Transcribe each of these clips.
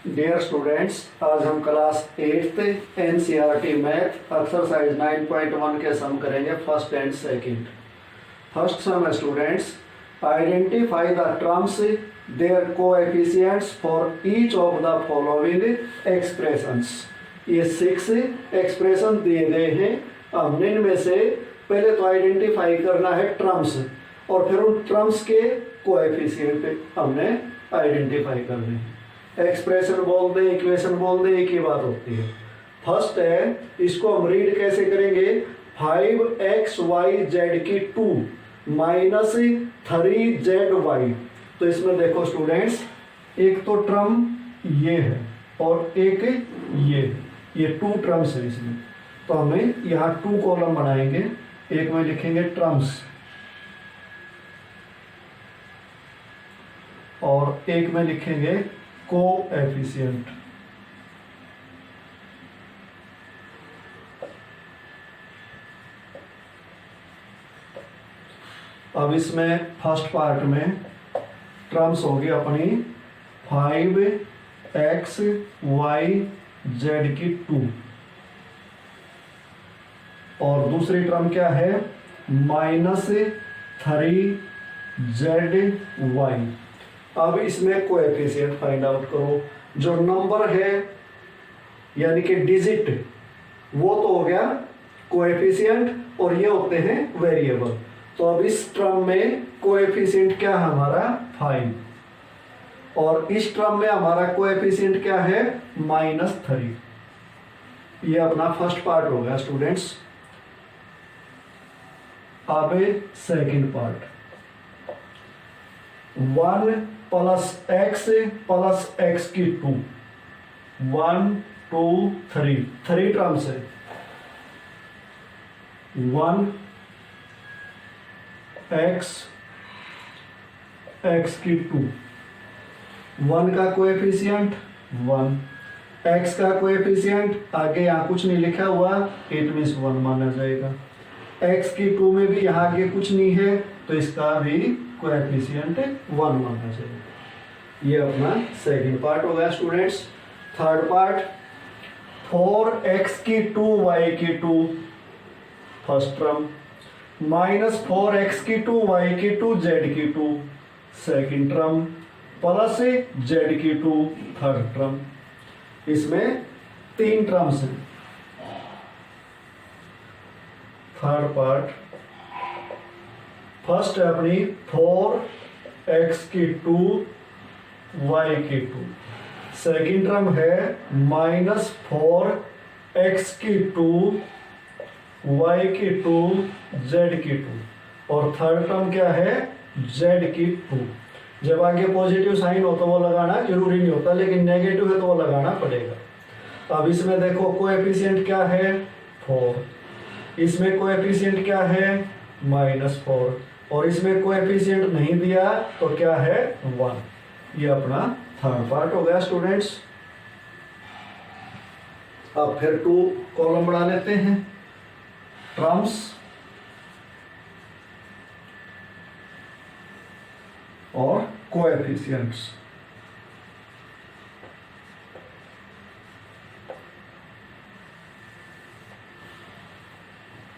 Dear students, आज हम class 8th NCERT math exercise 9.1 के सम करेंगे first and second. First sum है students, identify the terms their coefficients for each of the following expressions. ये 6 expression दिए गए हैं। हमने इनमें से पहले तो आइडेंटिफाई करना है टर्म्स और फिर उन टर्म्स के कोएफिशिएंट हमने आइडेंटिफाई करने हैं। एक्सप्रेशन बोल दे, इक्वेशन बोल दे, एक ही बात होती है। फर्स्ट है, इसको हम रीड कैसे करेंगे, 5xyz की 2 माइनस 3zy। तो इसमें देखो स्टूडेंट्स, एक तो टर्म ये है और एक ये 2 टर्म्स है इसमें। तो हमें यहाँ 2 कॉलम बनाएंगे। एक में लिखेंगे टर्म्स और एक में लिखेंगे कोएफिशिएंट। अब इसमें फर्स्ट पार्ट में टर्म्स होगी अपनी 5xyz की 2 और दूसरी टर्म क्या है, -3zy। अब इसमें कोएफिशिएंट फाइंड आउट करो। जो नंबर है यानी कि डिजिट, वो तो हो गया कोएफिशिएंट और ये होते हैं वेरिएबल। तो अब इस टर्म में कोएफिशिएंट क्या है हमारा 5 और इस टर्म में हमारा कोएफिशिएंट क्या है -3। ये अपना फर्स्ट पार्ट हो गया स्टूडेंट्स। अब सेकंड पार्ट, 1 + x की 2, 1 2 3 टर्म्स है। 1x की 2, 1 का कोएफिशिएंट 1, x का कोएफिशिएंट आगे यहाँ कुछ नहीं लिखा हुआ, इट मीन्स 1 माना जाएगा। x की 2 में भी यहाँ आगे कुछ नहीं है तो इसका भी कोएफिशिएंट 1 माना जाएगा। ये अपना सेकंड पार्ट हो गया स्टूडेंट्स। थर्ड पार्ट, 4x की 2 y की 2 फर्स्ट टर्म, -4x की 2 y की 2 z की 2 सेकंड टर्म, प्लस z की 2 थर्ड टर्म। इसमें 3 टर्म्स हैं। थर्ड पार्ट, फर्स्ट है अपनी 4x की 2 y की 2, सेकंड टर्म है -4x की 2 y की 2 z की 2 और थर्ड टर्म क्या है z की 2। जब आगे पॉजिटिव साइन हो तो वो लगाना जरूरी नहीं होता, लेकिन नेगेटिव है तो वो लगाना पड़ेगा। अब इसमें देखो कोएफिशिएंट क्या है 4, इसमें कोएफिशिएंट क्या है -4 और इसमें कोएफिशिएंट नहीं दिया तो क्या है 1। ये अपना थर्ड पार्ट हो गया स्टूडेंट्स। अब फिर 2 कॉलम बना लेते हैं, टर्म्स और coefficients.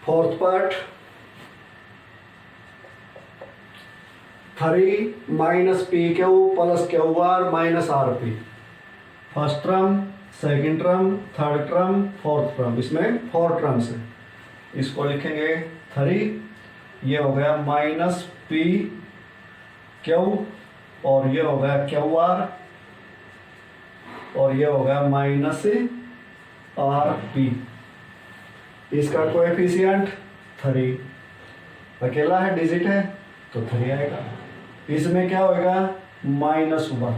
Fourth part, 3 - pq + qr - rp। First term, second term, third term, fourth term. इसमें 4 टर्म्स है। इसको लिखेंगे 3, ये हो गया -pq और ये हो गया qr और ये हो गया -rp। इसका कोएफिशिएंट 3, अकेला है, डिजिट है तो 3 आएगा। इसमें क्या होगा -1,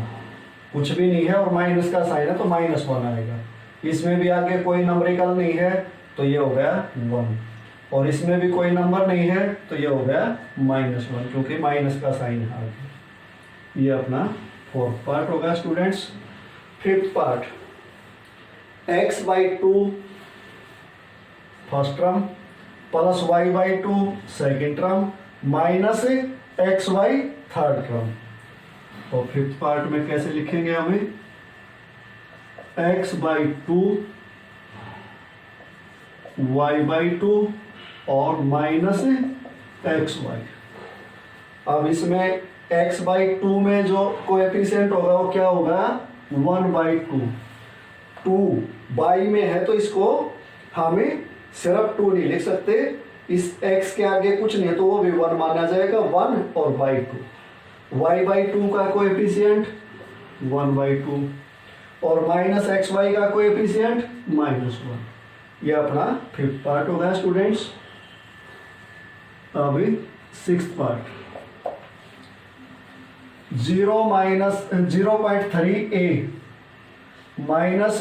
कुछ भी नहीं है और माइनस का साइन है तो -1 आएगा। इसमें भी आगे कोई नंबरिकल नहीं है तो ये हो गया 1 और इसमें भी कोई नंबर नहीं है तो ये हो गया -1 क्योंकि माइनस का साइन है आगे। ये अपना फोर्थ पार्ट होगा students. Fifth part, x/2 first term + y/2 second term -xy third term. तो फिफ्थ पार्ट में कैसे लिखेंगे हमें, x by two, y by two और माइनस एक्स वाई। अब इसमें x बाई टू में जो कोएफिशिएंट होगा वो क्या होगा, 1/2। 2 बाई में है तो इसको हमें सिर्फ 2 नहीं लिख सकते, इस x के आगे कुछ नहीं है तो वो भी 1 माना जाएगा, 1 और by two. y by two का कोएफिशिएंट 1/2 और माइनस एक्स वाई का कोएफिशिएंट -1। ये अपना 5th पार्ट होगा स्टूडेंट्स। अभी 6th part, 0-3a minus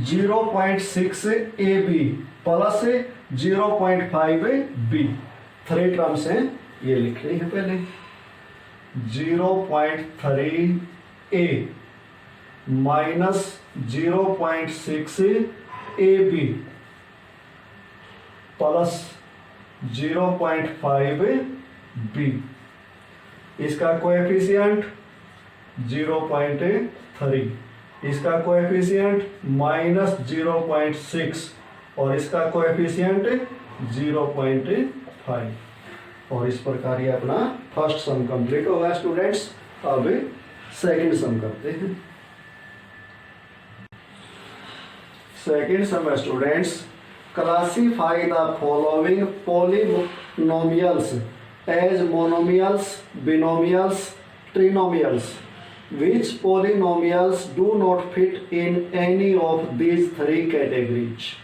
0.6ab plus 0.5b। 3 terms हैं, ये लिखनी है पहले। 0.3a minus 0.6ab plus 0.5b। इसका कोएफिशिएंट 0.3, इसका कोएफिशिएंट -0.6 और इसका कोएफिशिएंट 0.5। और इस प्रकार ये अपना फर्स्ट सम कंप्लीट होगा स्टूडेंट्स। अब सेकंड सम करते हैं। Second sum students, classify the following polynomials as monomials, binomials, trinomials. Which polynomials do not fit in any of these 3 categories?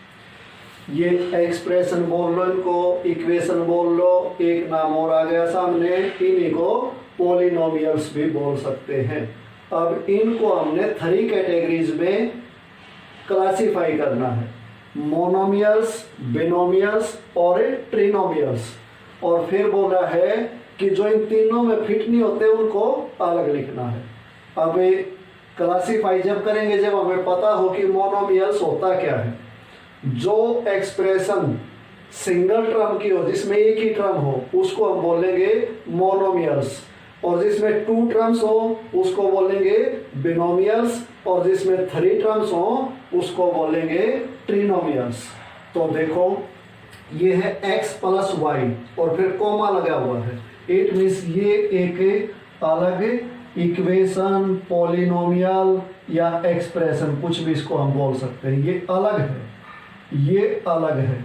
ये एक्सप्रेशन बोल लो, इनको इक्वेशन बोल लो, एक नाम और आ गया सामने, इन्हीं को पॉलिनोमियल्स भी बोल सकते हैं। अब इनको हमने 3 कैटेगरीज में क्लासिफाई करना है, मोनोमियल्स, बिनोमियल्स और ट्रिनोमियल्स। और फिर बोला है कि जो इन तीनों में फिट नहीं होते उनको अलग लिखना है। अब क्लासिफाई जब करेंगे जब हमें पता हो कि मोनोमियल्स होता क्या है। जो एक्सप्रेशन सिंगल टर्म की हो, जिसमें एक ही टर्म हो, उसको हम बोलेंगे मोनोमियल्स, और जिसमें 2 टर्म्स हो उसको बोलेंगे बिनोमियल्स, और जिसमें 3 टर्म्स हो उसको बोलेंगे ट्रिनोमियल्स। तो देखो ये है x प्लस वाई और फिर कोमा लगा हुआ है, इट मीन्स ये एक अलग इक्वेशन, पॉलिनोमियल या एक्सप्रेशन, कुछ भी इसको हम बोल सकते हैं। ये अलग है, ये अलग है,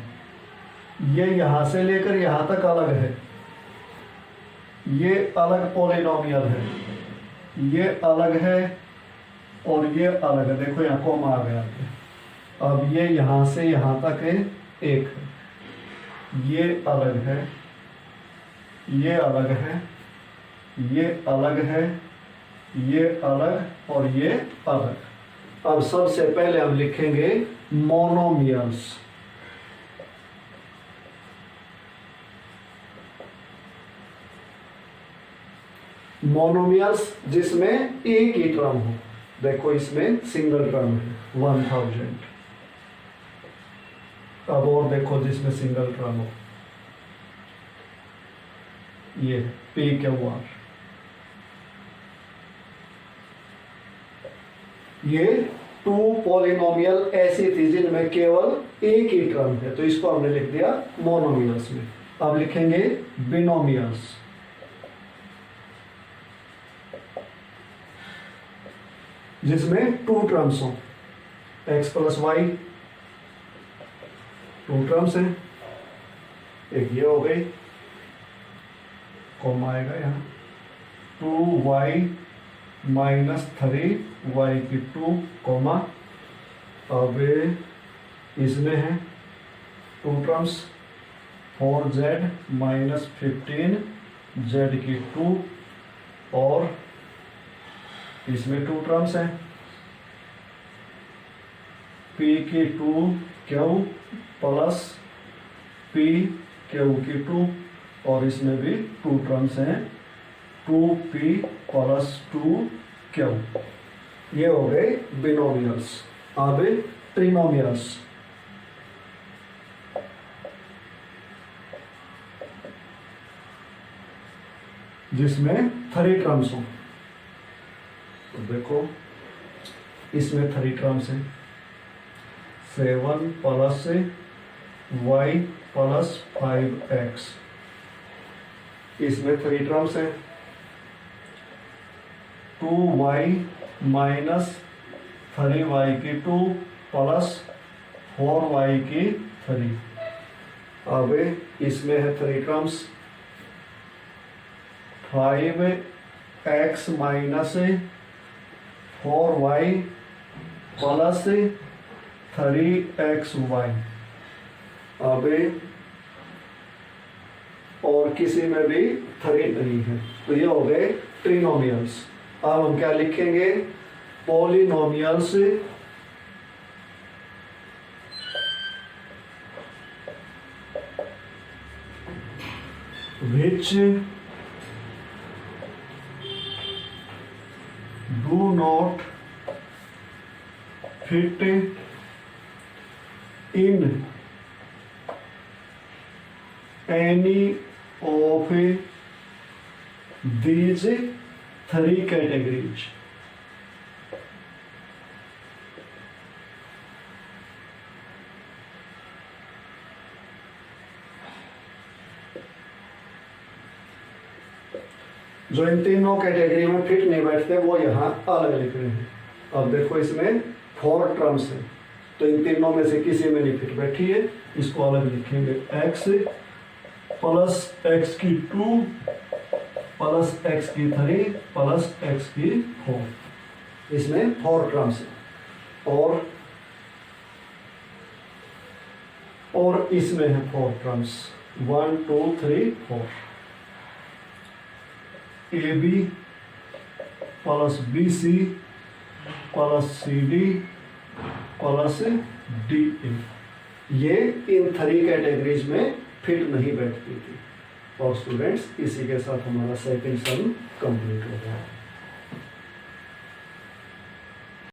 ये यहां से लेकर यहां तक अलग है, ये अलग पॉलिनोमियल है, ये अलग है और ये अलग है। देखो यहाँ कोमा आ गया। अब ये यहां से यहां तक है, एक है, ये अलग है, ये अलग है, ये अलग है, ये अलग और ये अलग। अब सबसे पहले हम लिखेंगे मोनोमियल्स। मोनोमियल्स जिसमें एक ही टर्म हो। देखो इसमें सिंगल टर्म है 1000। अब और देखो जिसमें सिंगल टर्म हो, ये PQR। ये 2 पॉलिनोमियल ऐसी थी जिनमें केवल एक ही टर्म है, तो इसको हमने लिख दिया मोनोमियल्स में। अब लिखेंगे बिनोमियल्स। जिसमें 2 टर्म्स हो, x प्लस वाई 2 टर्म्स हैं, एक ये हो गई, कॉमा आएगा यहाँ, 2y माइनस 3y की 2 कॉमा। अब इसमें है 2 टर्म्स, 4z माइनस 15z की 2 और इसमें 2 टर्म्स हैं, p की 2q प्लस p q की 2 और इसमें भी 2 टर्म्स हैं, 2p प्लस 2q। ये हो गए बिनोमियल्स। अब ट्रिनोमियल्स। जिसमें 3 टर्म्स हो। तो देखो इसमें 3 टर्म्स हैं, 7 प्लस y प्लस 5x, इसमें 3 टर्म्स हैं, 2y माइनस 3y की 2 प्लस 4y की 3। अब इसमें है 3 terms, 5x minus 4y plus 3xy। अब और किसी में भी 3 नहीं है, तो ये हो गए ट्रिनोमियल्स। अब हम क्या लिखेंगे, polynomials which do not fit in any of these 3 categories। जो इन तीनों कैटेगरी में फिट नहीं बैठते वो यहाँ अलग लिख रहे हैं। अब देखो इसमें 4 टर्म्स हैं, तो इन तीनों में से किसी में नहीं फिट बैठी है, इसको अलग लिखेंगे। x प्लस x की 2 प्लस x की 3 प्लस x की 4, इसमें 4 टर्म्स है। और इसमें है 4 terms, 1 2 3 4। AB plus BC plus CD plus DA, ये इन 3 कैटेगरीज में फिट नहीं बैठती थी। और स्टूडेंट्स, इसी के साथ हमारा सेकंड सम कंप्लीट हो गया।